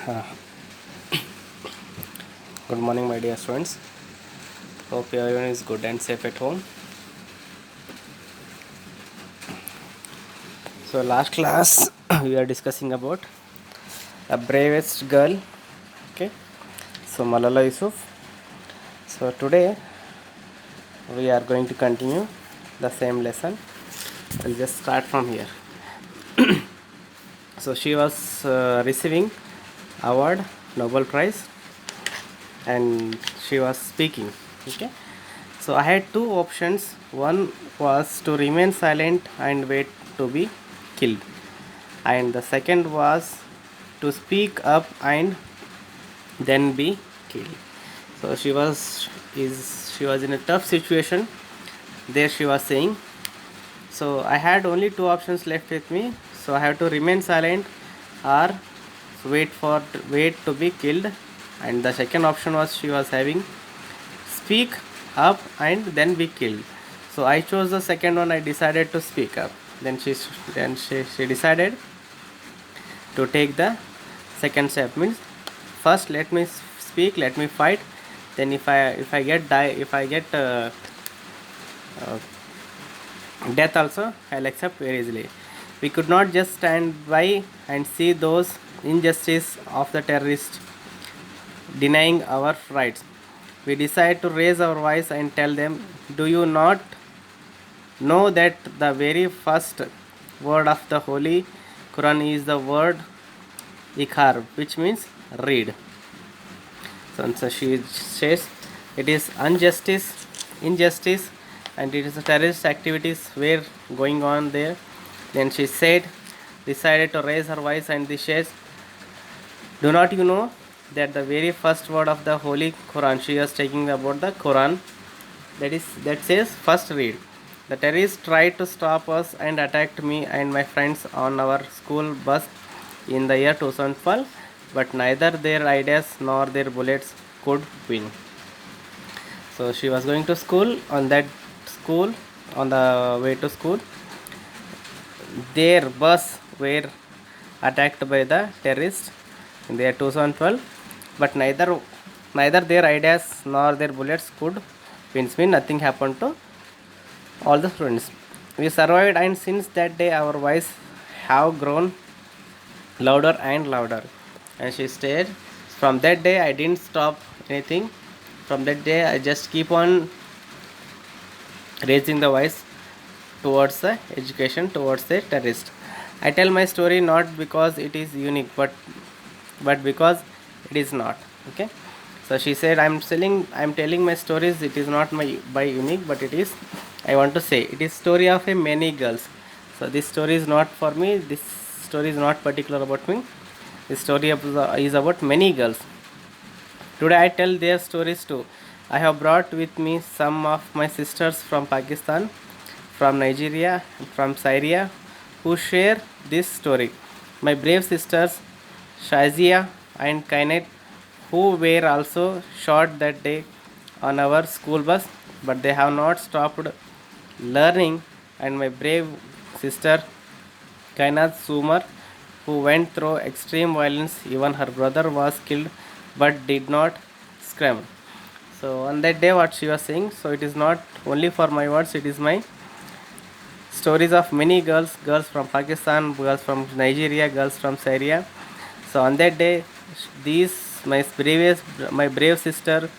Uh, Good morning, my dear students. Hope everyone is good and safe at home. So, last class we are discussing about the bravest girl. Okay, so Malala Yusuf. So, today we are going to continue the same lesson. I'll just start from here. So, she was receiving award, Nobel Prize, and she was speaking. Okay, so I had two options. One was to remain silent and wait to be killed, and the second was to speak up and then be killed. So she was in a tough situation. There she was saying. So I had only two options left with me. So I have to remain silent or wait to be killed. And the second option was she was having speak up and then be killed. So I chose the second one. I decided to speak up. Then she decided to take the second step. Means first let me speak, let me fight. Then if I get uh, death also, I'll accept very easily. We could not just stand by and see those injustice of the terrorists denying our rights. We decide to raise our voice and tell them, do you not know that the very first word of the Holy Quran is the word Ikhar, which means read. So she says it is injustice, and it is a terrorist activities were going on there. Then she decided to raise her voice, and she says, do not you know that the very first word of the Holy Quran, she was taking about the Quran, that says first read. The terrorists tried to stop us and attacked me and my friends on our school bus in the year 2012, but neither their ideas nor their bullets could win. So she was going to school. On the way to school, their bus were attacked by the terrorists in the year 2012, but neither their ideas nor their bullets could win. Means nothing happened to all the students. We survived, and since that day our voice have grown louder and louder. And she said, from that day I didn't stop anything. From that day I just keep on raising the voice towards the education, towards the terrorist. I tell my story not because it is unique, but because it is not. Okay. So she said, I'm telling my stories. It is not my by unique, but it is. I want to say it is story of a many girls. So this story is not for me. This story is not particular about me. This story is about many girls. Today I tell their stories too. I have brought with me some of my sisters from Pakistan, from Nigeria, from Syria, who share this story. My brave sisters, Shazia and Kainet, who were also shot that day on our school bus, but they have not stopped learning. And my brave sister, Kainat Sumar, who went through extreme violence, even her brother was killed but did not scream. So on that day what she was saying, so it is not only for my words, it is my stories of many girls from Pakistan, girls from Nigeria, girls from Syria. So on that day, these my brave sister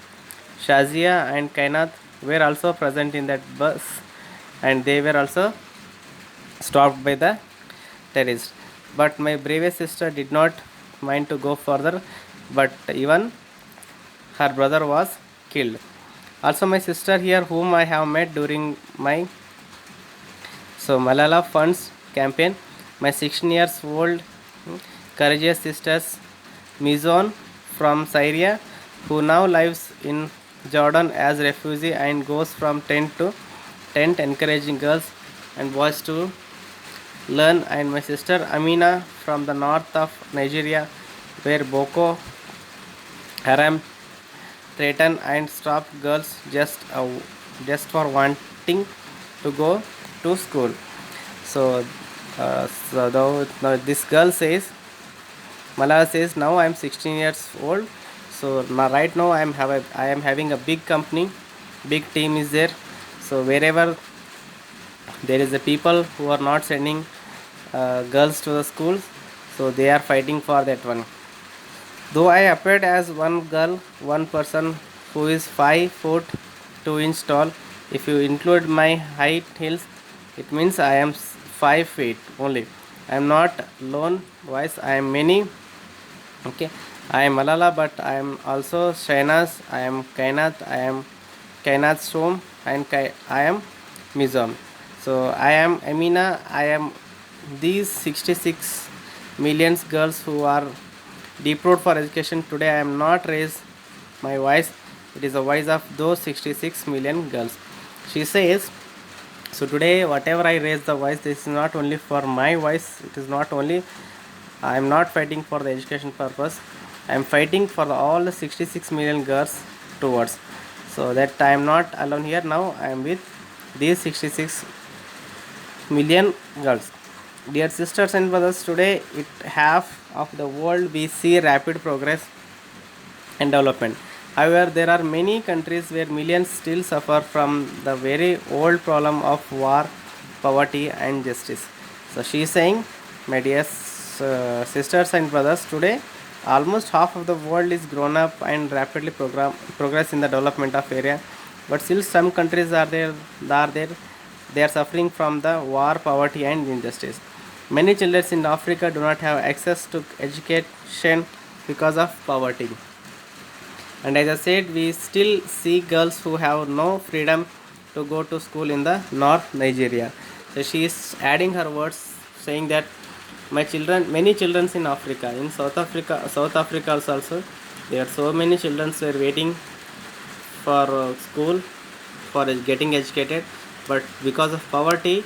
Shazia and Kainat were also present in that bus, and they were also stopped by the terrorists. But my bravest sister did not mind to go further, but even her brother was killed. Also, my sister here, whom I have met during my Malala Funds campaign, my 16 years old courageous sisters Mizon from Syria, who now lives in Jordan as refugee and goes from tent to tent encouraging girls and boys to learn, and my sister Amina from the north of Nigeria, where Boko Haram threaten and stop girls just for wanting to go to school. So, now this girl says, Malala says now I am 16 years old. So now right now I am having a big company, big team is there. So wherever there is a people who are not sending girls to the schools, so they are fighting for that one. Though I appeared as one girl, one person who is 5 foot 2 inch tall, if you include my height heels, it means I am 5 feet only. I am not lone voice, I am many. Okay, I am Malala, but I am also Shainaz, I am Kainath, I am Kainath Som, and I am Mizam. So I am Amina, I am these 66 millions girls who are deprived for education. Today I am not raised my voice, it is the voice of those 66 million girls. She says, so today whatever I raise the voice, this is not only for my voice, it is not only, I am not fighting for the education purpose, I am fighting for all the 66 million girls towards. So that I am not alone here. Now I am with these 66 million girls. Dear sisters and brothers, today it half of the world we see rapid progress and development. However, there are many countries where millions still suffer from the very old problem of war, poverty, and justice. So she is saying, my dear sisters and brothers, today almost half of the world is grown up and rapidly progress in the development of area, but still some countries are there they are suffering from the war, poverty, and injustice. Many children in Africa do not have access to education because of poverty. And as I said, we still see girls who have no freedom to go to school in the North Nigeria. So she is adding her words, saying that my children, many children in Africa, in South Africa also, there are so many children who are waiting for school, for getting educated, but because of poverty,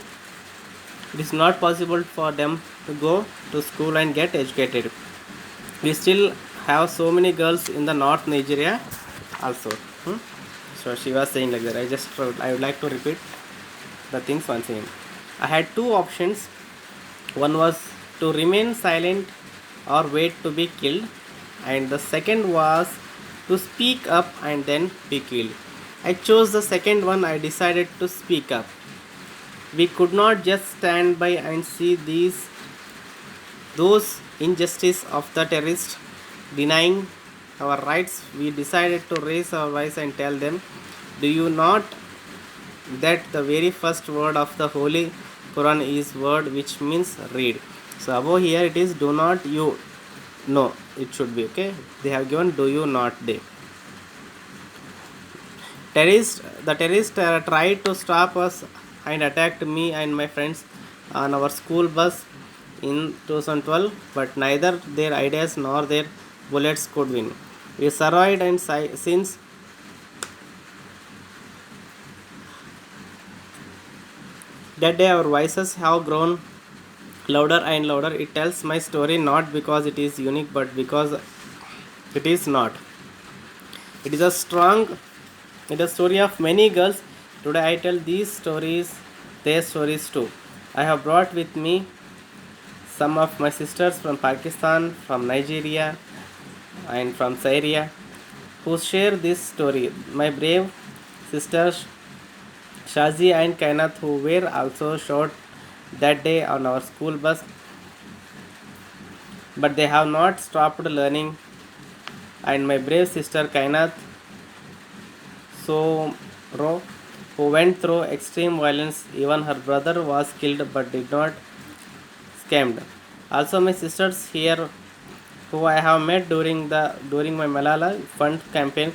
it is not possible for them to go to school and get educated. We still have so many girls in the North Nigeria also. So she was saying like that. I would like to repeat the things once again. I had two options. One was to remain silent or wait to be killed, and the second was to speak up and then be killed. I chose the second one. I decided to speak up. We could not just stand by and see those injustice of the terrorists denying our rights. We decided to raise our voice and tell them, do you not that the very first word of the Holy Quran is word which means read. So above here it is do not you, no, it should be okay. They have given do you not they. The terrorists tried to stop us and attacked me and my friends on our school bus in 2012, but neither their ideas nor their bullets could win. We survived, and since that day our voices have grown louder and louder. It tells my story not because it is unique, but because it is not. It is a strong, it is a story of many girls. Today I tell these stories, their stories too. I have brought with me some of my sisters from Pakistan, from Nigeria, and from Syria who share this story. My brave sisters Shazi and Kainath, who were also shot that day on our school bus, but they have not stopped learning. And my brave sister Kainath Soro, who went through extreme violence, even her brother was killed but did not scammed. Also my sisters here who I have met during my Malala Fund campaign.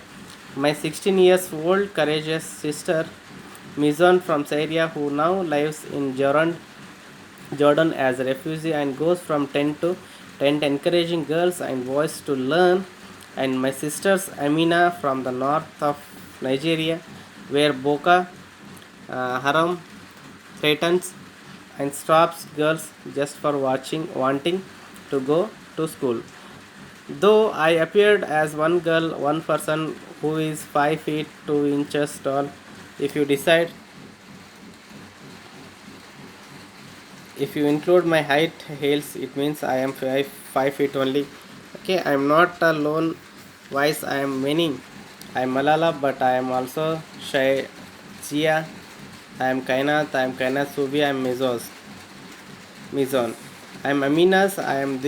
My 16 years old courageous sister Mizon from Syria, who now lives in Jordan as a refugee and goes from tent to tent encouraging girls and boys to learn. And my sisters Amina from the north of Nigeria, where Boko Haram threatens and stops girls just for wanting to go to school. Though I appeared as one girl, one person who is 5 feet 2 inches tall, if you decide, if you include my height heels, it means I am 5 feet only. Okay, I am not a lone voice, I am many. I am Malala, but I am also Shai Chia. I am Kainat Subi, I am Mizon. I am Aminas, I am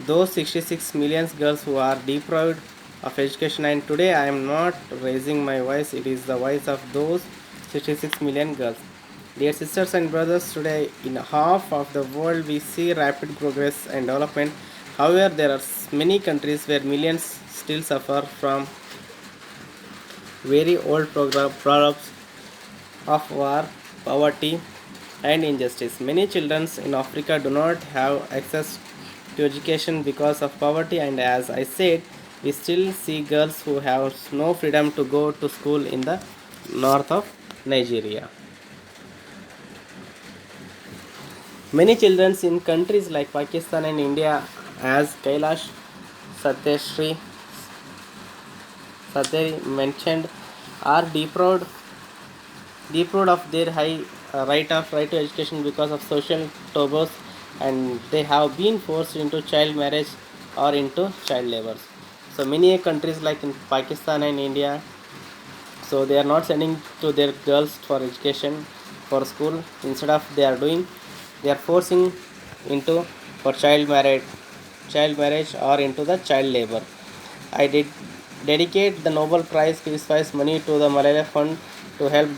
those 66 million girls who are deprived of education, and today I am not raising my voice, it is the voice of those 66 million girls. Dear sisters and brothers, today in half of the world we see rapid progress and development. However, there are many countries where millions still suffer from very old problems of war, poverty, and injustice. Many children in Africa do not have access to education because of poverty, and as I said, we still see girls who have no freedom to go to school in the north of Nigeria. Many children in countries like Pakistan and India, as Kailash Satyashri Satya mentioned, are deprived of their high right to education because of social taboos, and they have been forced into child marriage or into child labor. So many countries like in Pakistan and India, so they are not sending to their girls for education for school. Instead of they are forcing into for child marriage or into the child labor. I did dedicate the Nobel Prize Peace Prize money to the Malaria Fund to help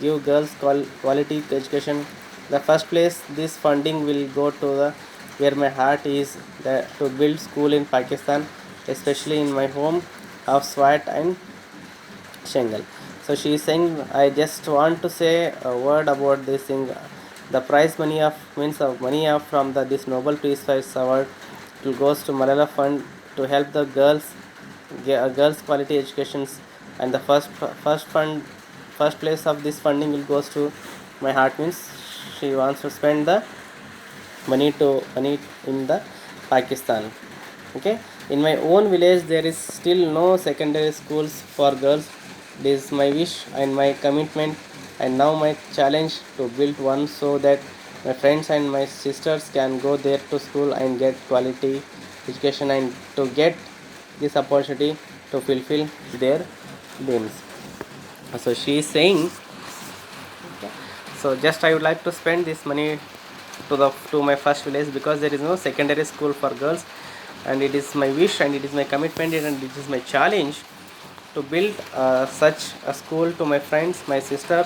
give girls quality education. The first place this funding will go to the where my heart is, to build school in Pakistan, especially in my home of Swat and Shengal. So she is saying, I just want to say a word about this thing. The prize money of means of money of from the this Nobel Peace Prize award will goes to Malala Fund to help the girls quality educations, and the first place of this funding will goes to my heart, means she wants to spend the money in the Pakistan. Okay, in my own village there is still no secondary schools for girls. It is my wish and my commitment, and now my challenge, to build one so that my friends and my sisters can go there to school and get quality education, and to get this opportunity to fulfill their dreams. So she is saying, so just I would like to spend this money to my first village, because there is no secondary school for girls, and it is my wish and it is my commitment and it is my challenge to build such a school to my friends, my sister,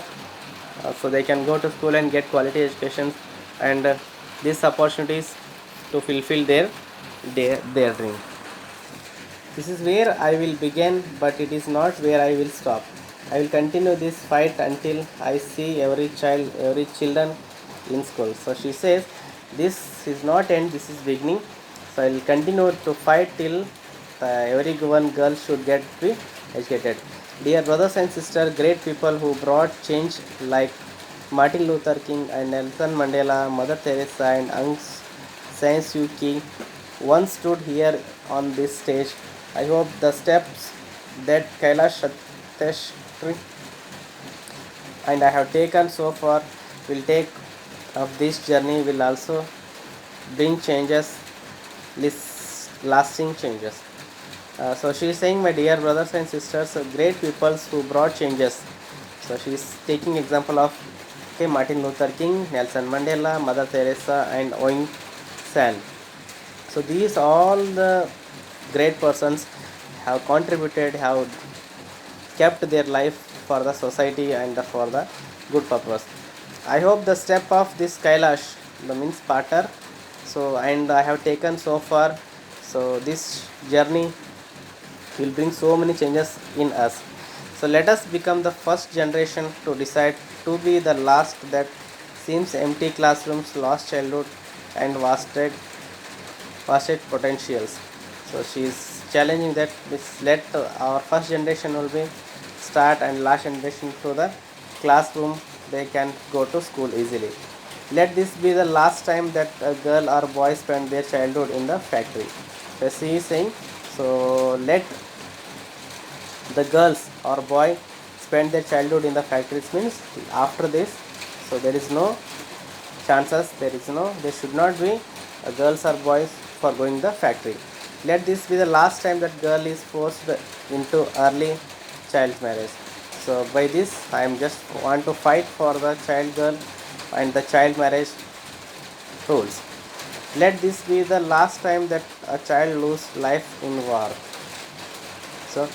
so they can go to school and get quality education, and these opportunities to fulfill their dream. This is where I will begin, but it is not where I will stop. I will continue this fight until I see every children in school. So she says, this is not end, this is beginning. So I will continue to fight till every one girl should get be educated. Dear brothers and sisters, great people who brought change like Martin Luther King and Nelson Mandela, Mother Teresa and Aung San Suu Kyi once stood here on this stage. I hope the steps that Kailash Satyashri and I have taken so far will take of this journey will also bring changes, lasting changes. So she is saying, my dear brothers and sisters, great peoples who brought changes. So she is taking example of Martin Luther King, Nelson Mandela, Mother Teresa, and Aung San. So these all the great persons have contributed, have kept their life for the society and for the good purpose. I hope the step of this Kailash, the means Patar, so and I have taken so far. So this journey will bring so many changes in us. So let us become the first generation to decide to be the last that seems empty classrooms, lost childhood, and vasted potentials. So she is challenging that this let our first generation will be start and last generation to the classroom, they can go to school easily. Let this be the last time that a girl or boy spend their childhood in the factory. So she is saying, so let the girls or boy spend their childhood in the factories, means after this, so there is no chances, there should not be girls or boys for going the factory. Let this be the last time that girl is forced into early child marriage. So by this I am just want to fight for the child girl and the child marriage rules. Let this be the last time that a child lose life in war. So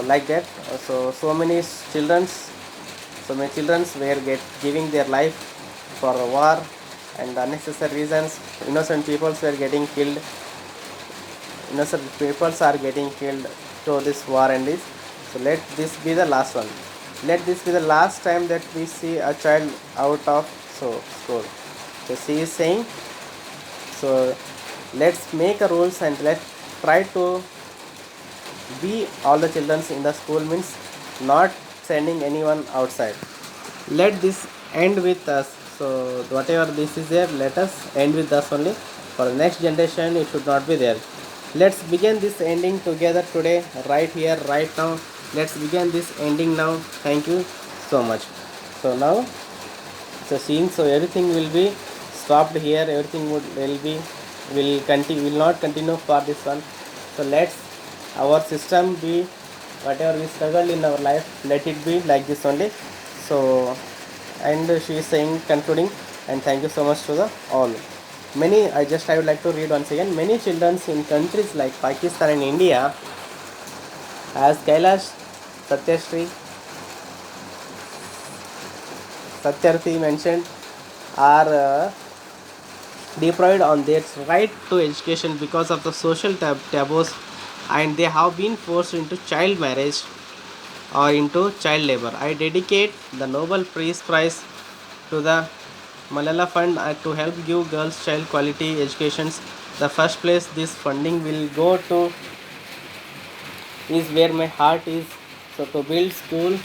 like that, so many children were giving their life for a war and unnecessary reasons. Innocent peoples were getting killed. Innocent peoples are getting killed to this war and this. So let this be the last one. Let this be the last time that we see a child out of school. So she is saying, so let's make a rules and let's try to be all the children in the school, means not sending anyone outside. Let this end with us. So whatever this is there, let us end with us only. For the next generation it should not be there. Let's begin this ending together today, right here, right now. Let's begin this ending now. Thank you so much. So now, so seeing, so everything will be stopped here. Everything will not continue for this one. So let's our system be whatever we struggled in our life, let it be like this only. So, and she is saying, concluding, and thank you so much to the all. I would like to read once again. Many children in countries like Pakistan and India, as Kailash Satyashree Satyarthi mentioned, are deprived on their right to education because of the social taboos, and they have been forced into child marriage or into child labor. I dedicate the Nobel Peace Prize to the Malala Fund to help give girls child quality educations. The first place this funding will go to is where my heart is. So to build schools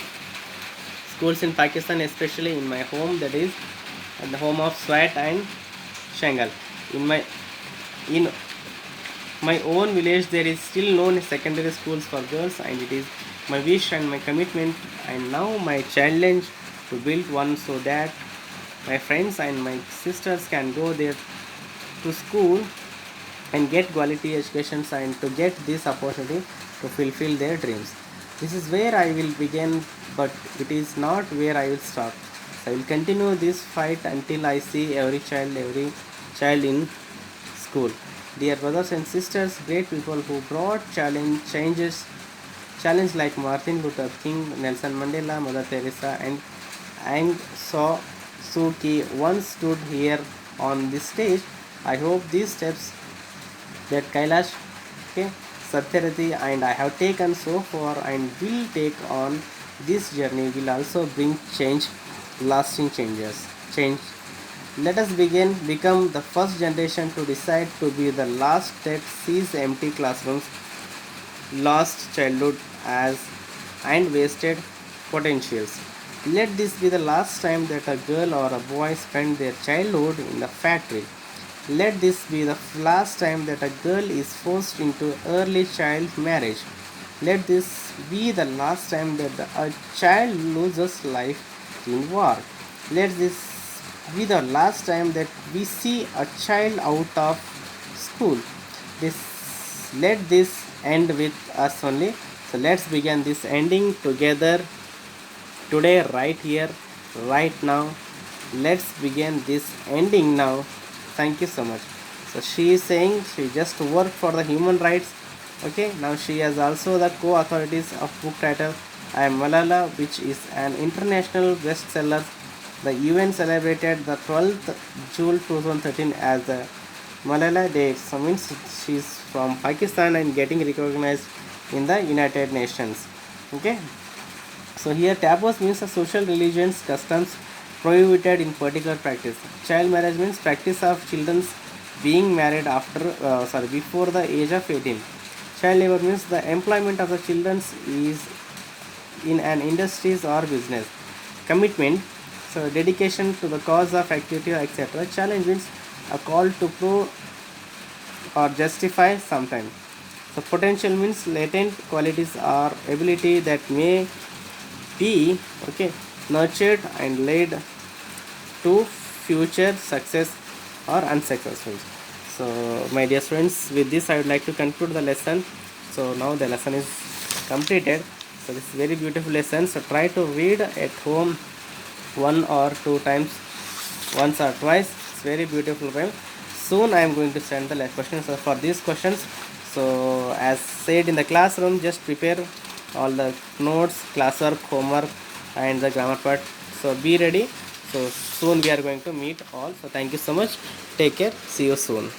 in Pakistan, especially in my home, that is at the home of Swat and Shangal. In my own village, there is still no secondary schools for girls, and it is my wish and my commitment, and now my challenge, to build one so that my friends and my sisters can go there to school and get quality educations and to get this opportunity to fulfill their dreams. This is where I will begin, but it is not where I will stop. So I will continue this fight until I see every child in school. Dear brothers and sisters, great people who brought challenge like Martin Luther King, Nelson Mandela, Mother Teresa, and Aung San Suu Kyi once stood here on this stage. I hope these steps that Kailash, Satyarthi and I have taken so far and will take on this journey will also bring change, lasting change. Let us become the first generation to decide to be the last that sees empty classrooms, lost childhood and wasted potentials. Let this be the last time that a girl or a boy spend their childhood in the factory. Let this be the last time that a girl is forced into early child marriage. Let this be the last time that a child loses life in war. Let this be the last time that we see a child out of school. Let this end with us only. So let's begin this ending together today, right here, right now. Let's begin this ending now. Thank you so much. So she is saying she just worked for the human rights. Okay, now she has also the co-authorities of book title I Am Malala, which is an international bestseller. The UN celebrated the 12th June 2013 as the Malala Day. So means she is from Pakistan and getting recognized in the United Nations. Okay. So here taboos means the social religions, customs prohibited in particular practice. Child marriage means practice of children being married before the age of 18. Child labor means the employment of the children is in an industries or business. Commitment, so dedication to the cause of activity, etc. Challenge means a call to prove or justify sometime. So potential means latent qualities or ability that may be nurtured and led to future success or unsuccessful. So my dear students, with this I would like to conclude the lesson. So now the lesson is completed. So this is very beautiful lesson. So try to read at home one or two times, once or twice. It's very beautiful poem. Soon I am going to send the questions for these questions. So as said in the classroom, just prepare all the notes, classwork, homework and the grammar part. So be ready. So soon we are going to meet all. So thank you so much. Take care. See you soon.